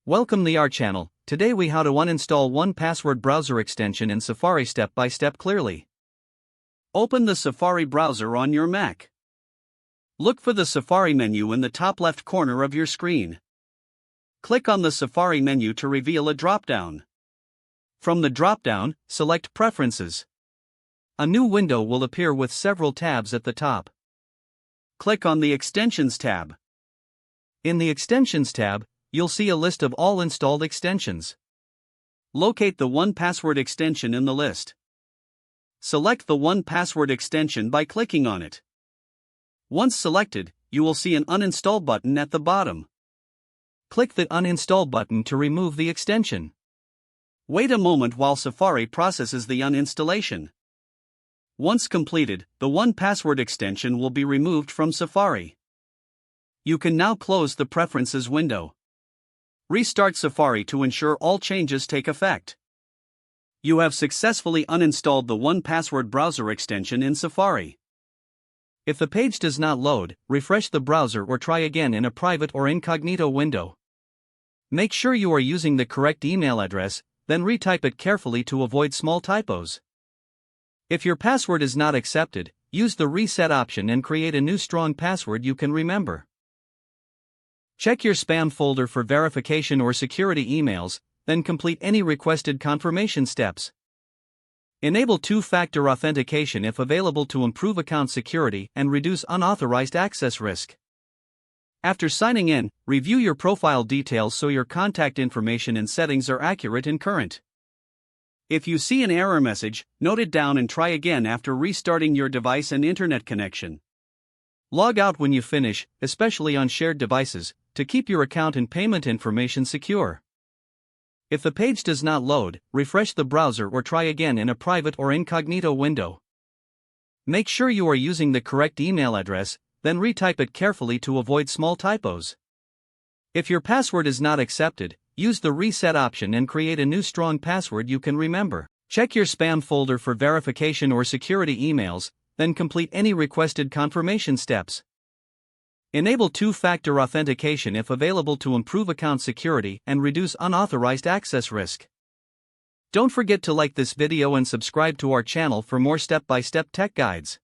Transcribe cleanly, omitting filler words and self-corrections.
Welcome to our channel. Today we how to uninstall 1Password browser extension in Safari step by step clearly. Open the Safari browser on your Mac. Look for the Safari menu in the top left corner of your screen. Click on the Safari menu to reveal a drop-down. From the drop-down, select Preferences. A new window will appear with several tabs at the top. Click on the Extensions tab. In the Extensions tab, you'll see a list of all installed extensions. Locate the 1Password extension in the list. Select the 1Password extension by clicking on it. Once selected, you will see an Uninstall button at the bottom. Click the Uninstall button to remove the extension. Wait a moment while Safari processes the uninstallation. Once completed, the 1Password extension will be removed from Safari. You can now close the Preferences window. Restart Safari to ensure all changes take effect. You have successfully uninstalled the 1Password browser extension in Safari. If the page does not load, refresh the browser or try again in a private or incognito window. Make sure you are using the correct email address, then retype it carefully to avoid small typos. If your password is not accepted, use the reset option and create a new strong password you can remember. Check your spam folder for verification or security emails, then complete any requested confirmation steps. Enable two-factor authentication if available to improve account security and reduce unauthorized access risk. After signing in, review your profile details so your contact information and settings are accurate and current. If you see an error message, note it down and try again after restarting your device and internet connection. Log out when you finish, especially on shared devices, to keep your account and payment information secure. If the page does not load, refresh the browser or try again in a private or incognito window. Make sure you are using the correct email address, then retype it carefully to avoid small typos. If your password is not accepted, use the reset option and create a new strong password you can remember. Check your spam folder for verification or security emails, then complete any requested confirmation steps. Enable two-factor authentication if available to improve account security and reduce unauthorized access risk. Don't forget to like this video and subscribe to our channel for more step-by-step tech guides.